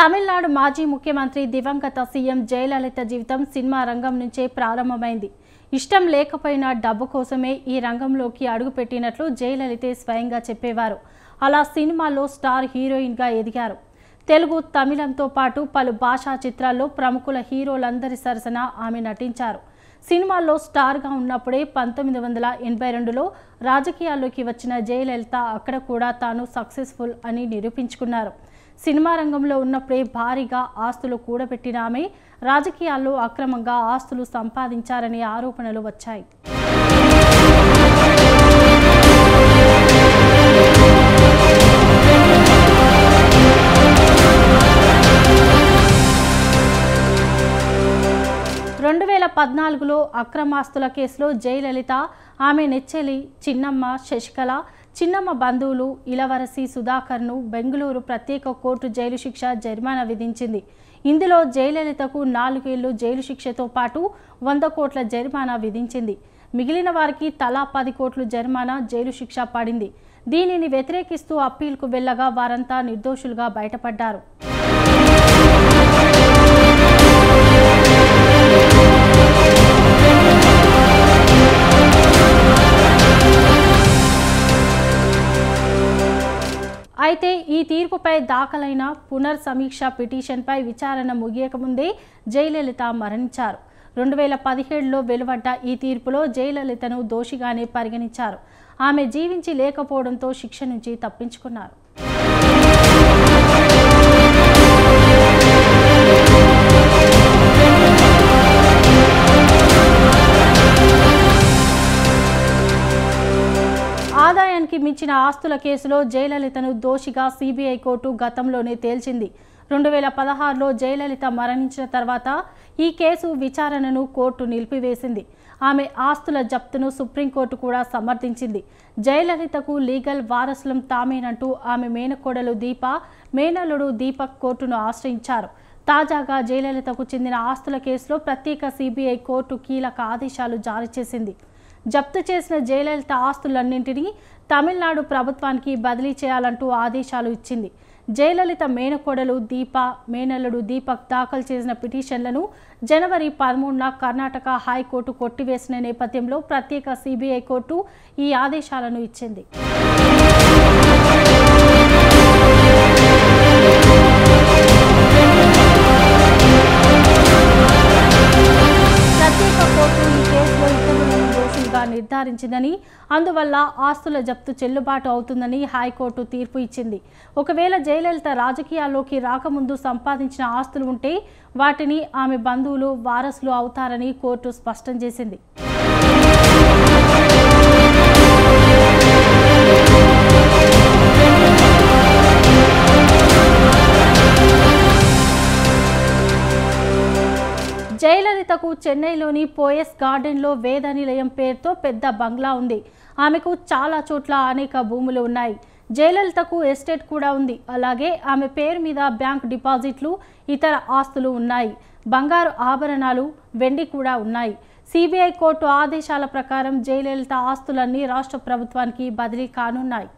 తమిళనాడు మాజీ ముఖ్యమంత్రి దివంగత సీఎం జయలలిత జీవితం సినిమా రంగం నుంచే ప్రారంభమైంది. ఇష్టం లేకపోయినా డబ్బు కోసమే ఈ రంగంలోకి అడుగుపెట్టినట్లు జయలలితే స్వయంగా చెప్పేవారు. అలా సినిమాల్లో స్టార్ హీరోయిన్గా ఎదిగారు. తెలుగు, తమిళంతో పాటు పలు భాషా చిత్రాల్లో ప్రముఖుల హీరోలందరి సరసన ఆమె నటించారు. సినిమాల్లో స్టార్గా ఉన్నప్పుడే 1982లో రాజకీయాల్లోకి వచ్చిన జయలలిత అక్కడ కూడా తాను సక్సెస్ఫుల్ అని నిరూపించుకున్నారు. సినిమా రంగంలో ఉన్నప్పుడే భారీగా ఆస్తులు కూడబెట్టిన ఆమె రాజకీయాల్లో అక్రమంగా ఆస్తులు సంపాదించారనే ఆరోపణలు వచ్చాయి. లో అక్రమాస్తుల కేసులో జయలలిత, ఆమె నెచ్చెలి చిన్నమ్మ శశికళ, చిన్నమ్మ బంధువులు ఇలవరసి సుధాకర్ను బెంగళూరు ప్రత్యేక కోర్టు జైలు శిక్ష జరిమానా విధించింది. ఇందులో జయలలితకు 4 ఏళ్లు జైలు శిక్షతో పాటు 100 కోట్ల జరిమానా విధించింది. మిగిలిన వారికి తలా 10 కోట్లు జరిమానా, జైలు శిక్ష పడింది. దీనిని వ్యతిరేకిస్తూ అప్పీల్కు వెళ్లగా వారంతా నిర్దోషులుగా బయటపడ్డారు. అయితే ఈ తీర్పుపై దాఖలైన పునర్సమీక్ష పిటిషన్పై విచారణ ముగియకముందే జయలలిత మరణించారు. 2017లో వెలువడ్డ ఈ తీర్పులో జయలలితను దోషిగానే పరిగణించారు. ఆమె జీవించి లేకపోవడంతో శిక్ష నుంచి తప్పించుకున్నారు. ఆదాయానికి మించిన ఆస్తుల కేసులో జయలలితను దోషిగా సిబిఐ కోర్టు గతంలోనే తేల్చింది. 2016లో జయలలిత మరణించిన తర్వాత ఈ కేసు విచారణను కోర్టు నిలిపివేసింది. ఆమె ఆస్తుల జప్తును సుప్రీంకోర్టు కూడా సమర్థించింది. జయలలితకు లీగల్ వారసులం తామేనంటూ ఆమె మేనకోడలు దీప, మేనల్లుడు దీపక్ కోర్టును ఆశ్రయించారు. తాజాగా జయలలితకు చెందిన ఆస్తుల కేసులో ప్రత్యేక సిబిఐ కోర్టు కీలక ఆదేశాలు జారీ చేసింది. జప్తు చేసిన జయలలిత ఆస్తులన్నింటినీ తమిళనాడు ప్రభుత్వానికి బదిలీ చేయాలంటూ ఆదేశాలు ఇచ్చింది. జయలలిత మేనకోడలు దీప, మేనల్లుడు దీపక్ దాఖలు చేసిన పిటిషన్లను జనవరి 13న కర్ణాటక హైకోర్టు కొట్టివేసిన నేపథ్యంలో ప్రత్యేక సిబిఐ కోర్టు ఈ ఆదేశాలను ఇచ్చింది. ప్రత్యేక కోర్టు ఈ కేసులో ఇతరులను దోషులుగా నిర్ధారించిందని, అందువల్ల ఆస్తుల జప్తు చెల్లుబాటు అవుతుందని హైకోర్టు తీర్పు ఇచ్చింది. ఒకవేళ జయలలిత రాజకీయాల్లోకి రాకముందు సంపాదించిన ఆస్తులు ఉంటే వాటిని ఆమె బంధువులు వారసులు అవుతారని కోర్టు స్పష్టం చేసింది. జయలలితకు చెన్నైలోని పోయస్ గార్డెన్లో వేద నిలయం పేరుతో పెద్ద బంగ్లా ఉంది. ఆమెకు చాలా చోట్ల అనేక భూములు ఉన్నాయి. జయలలితకు ఎస్టేట్ కూడా ఉంది. అలాగే ఆమె పేరు మీద బ్యాంక్ డిపాజిట్లు, ఇతర ఆస్తులు ఉన్నాయి. బంగారు ఆభరణాలు, వెండి కూడా ఉన్నాయి. సిబిఐ కోర్టు ఆదేశాల ప్రకారం జయలలిత ఆస్తులన్నీ రాష్ట్ర ప్రభుత్వానికి బదిలీ కానున్నాయి.